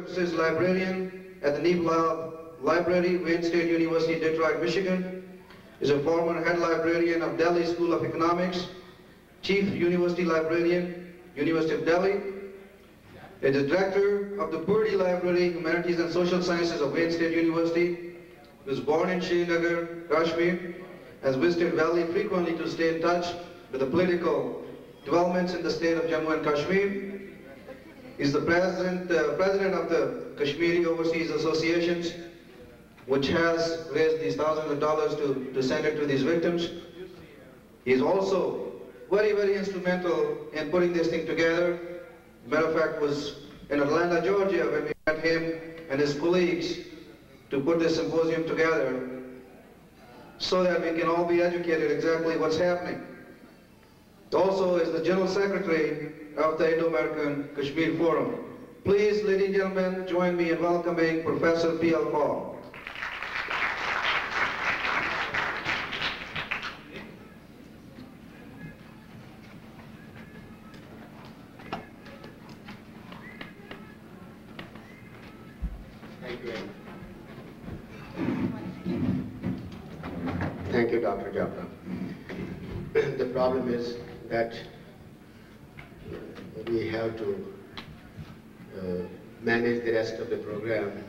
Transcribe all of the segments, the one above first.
Services Librarian at the Neeb Library, Wayne State University, Detroit, Michigan. Is a former head librarian of Delhi School of Economics, Chief University Librarian, University of Delhi. Is the director of the Purdy Library, Humanities and Social Sciences of Wayne State University. Was born in Srinagar, Kashmir. Has visited Valley frequently to stay in touch with the political developments in the state of Jammu and Kashmir. He is the president of the Kashmiri Overseas Associations, which has raised these thousands of dollars to send it to these victims. He is also very, very instrumental in putting this thing together. Matter of fact, was in Atlanta, Georgia, when we met him and his colleagues to put this symposium together so that we can all be educated exactly what's happening. Also is the General Secretary of the Indo-American Kashmir Forum. Please, ladies and gentlemen, join me in welcoming Professor P.L. Paul. Thank you, Dr. Jaffa. The problem is that we have to manage the rest of the program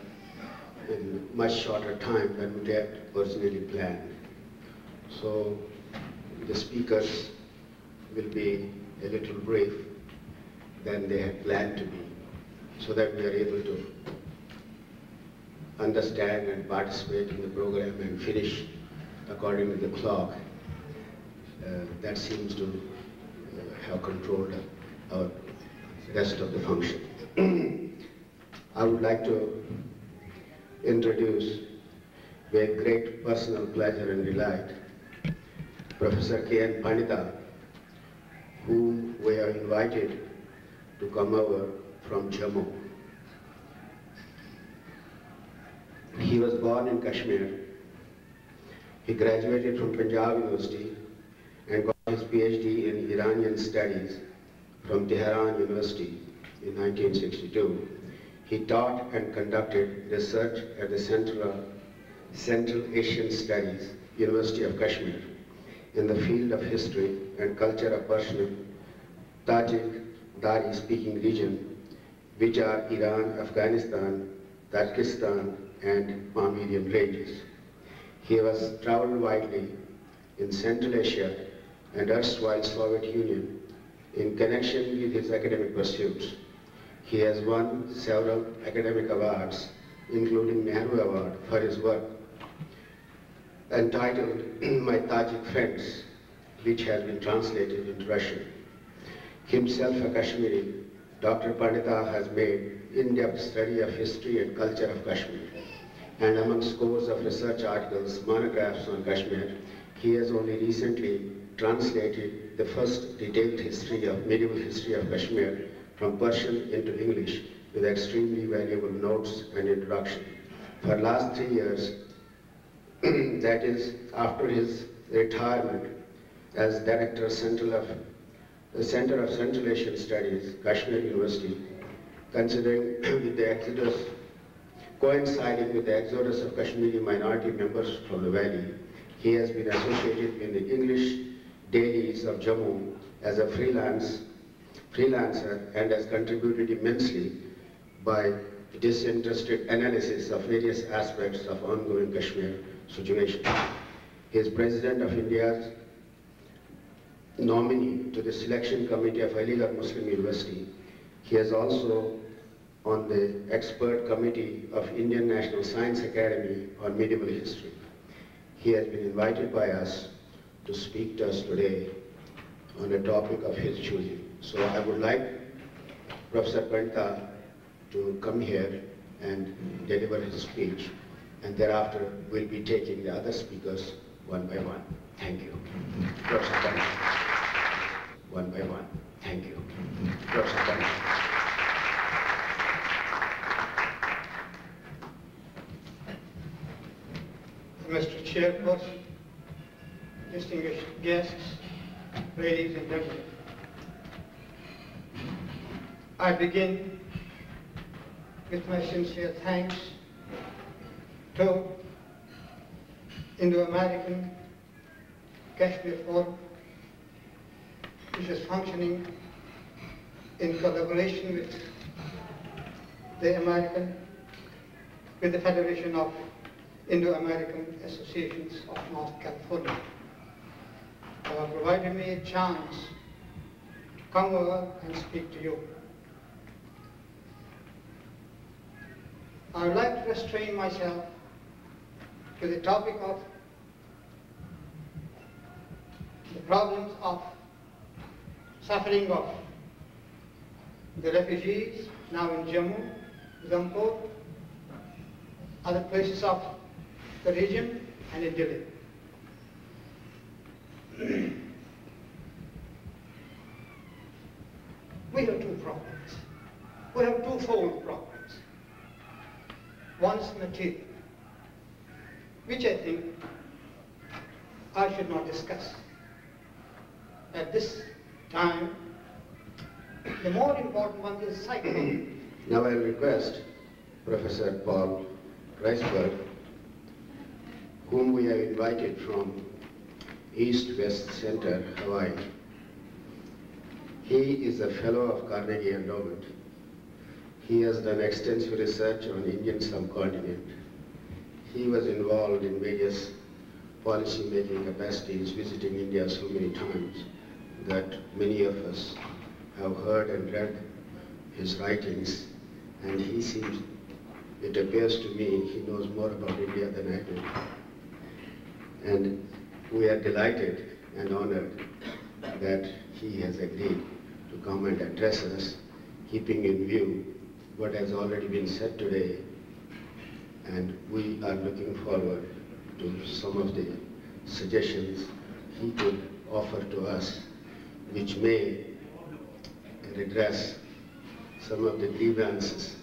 in much shorter time than we had originally planned. So the speakers will be a little brief than they had planned to be, so that we are able to understand and participate in the program and finish according to the clock. That seems to have controlled our rest of the function. I would like to introduce with great personal pleasure and delight Professor K.N. Pandita, whom we have invited to come over from Jammu. He was born in Kashmir. He graduated from Punjab University and got his PhD in Iranian Studies from Tehran University in 1962. He taught and conducted research at the Central Asian Studies, University of Kashmir, in the field of history and culture of Persian, Tajik, Dari-speaking region, which are Iran, Afghanistan, Tajikistan, and Pamirian ranges. He has traveled widely in Central Asia and erstwhile Soviet Union in connection with his academic pursuits. He has won several academic awards, including Nehru Award for his work entitled My Tajik Friends, which has been translated into Russian. Himself a Kashmiri, Dr. Pandita has made in-depth study of history and culture of Kashmir. And among scores of research articles, monographs on Kashmir, he has only recently translated the first detailed medieval history of Kashmir from Persian into English with extremely valuable notes and introduction. For last 3 years, that is after his retirement as Director of the Center of Central Asian Studies, Kashmir University, coinciding with the exodus of Kashmiri minority members from the valley, he has been associated with the English dailies of Jammu as a freelancer and has contributed immensely by disinterested analysis of various aspects of ongoing Kashmir situation. He is President of India's nominee to the Selection Committee of Aligarh Muslim University. He is also on the expert committee of Indian National Science Academy on medieval history. He has been invited by us to speak to us today on a topic of his choosing. So I would like Professor Pandita to come here and deliver his speech, and thereafter we'll be taking the other speakers one by one. Thank you. Professor Pandita. One by one. Thank you. Professor Pandita. Mr. Chairperson, distinguished guests, ladies and gentlemen. I begin with my sincere thanks to Indo-American Kashmir Forum, which is functioning in collaboration with the Federation of Indo-American Associations of North California, for providing me a chance to come over and speak to you. I would like to restrain myself to the topic of the problems of suffering of the refugees now in Jammu, Udampur, other places of the region, and in Delhi. We have two problems. We have twofold problems. One is material, which I think I should not discuss. At this time, the more important one is psychology. Now I request Professor Paul Reisberg, whom we have invited from East-West Center, Hawaii. He is a fellow of Carnegie Endowment. He has done extensive research on Indian subcontinent. He was involved in various policy-making capacities, visiting India so many times that many of us have heard and read his writings, and he seems, it appears to me, he knows more about India than I do. And we are delighted and honored that he has agreed to come and address us, keeping in view what has already been said today, and we are looking forward to some of the suggestions he could offer to us, which may redress some of the grievances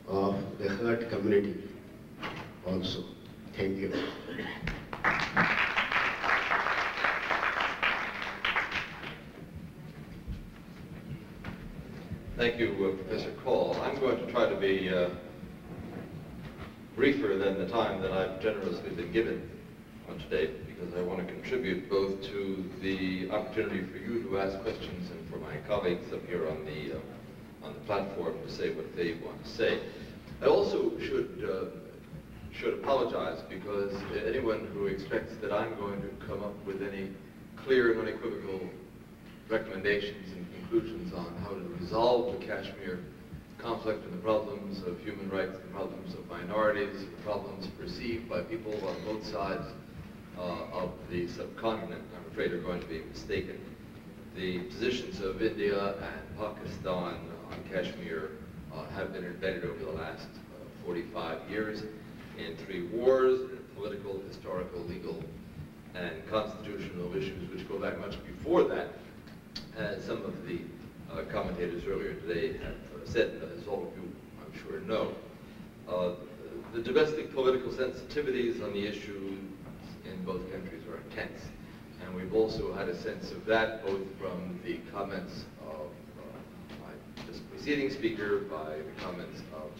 of the hurt community also. Thank you. Thank you, Professor Call. I'm going to try to be briefer than the time that I've generously been given on today, because I want to contribute both to the opportunity for you to ask questions and for my colleagues up here on the platform to say what they want to say. I also should apologize, because anyone who expects that I'm going to come up with any clear and unequivocal recommendations and conclusions on how to resolve the Kashmir conflict and the problems of human rights, the problems of minorities, the problems perceived by people on both sides of the subcontinent, I'm afraid are going to be mistaken. The positions of India and Pakistan on Kashmir have been embedded over the last 45 years in 3 wars, in political, historical, legal, and constitutional issues which go back much before that. As some of the commentators earlier today have said, as all of you I'm sure know, the domestic political sensitivities on the issue in both countries are intense. And we've also had a sense of that both from the comments of my preceding speaker, by the comments of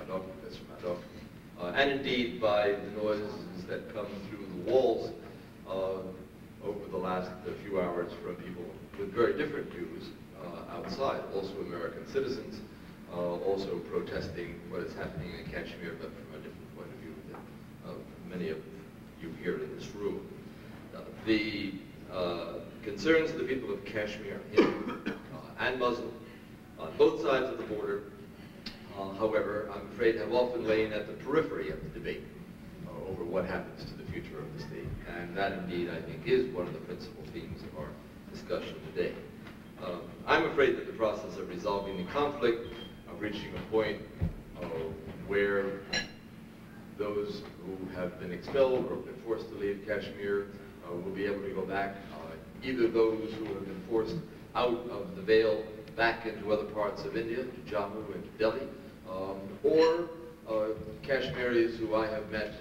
Professor Maddock, and indeed by the noises that come through the walls over the last few hours from people with very different views outside, also American citizens, also protesting what is happening in Kashmir, but from a different point of view than many of you here in this room. The concerns of the people of Kashmir, Hindu and Muslim, on both sides of the border, however, I'm afraid have often lain at the periphery of the debate over what happens to the future of the state. And that indeed, I think, is one of the principal themes of our discussion today. I'm afraid that the process of resolving the conflict, of reaching a point where those who have been expelled or been forced to leave Kashmir will be able to go back, either those who have been forced out of the Vale back into other parts of India, to Jammu and to Delhi, or Kashmiris who I have met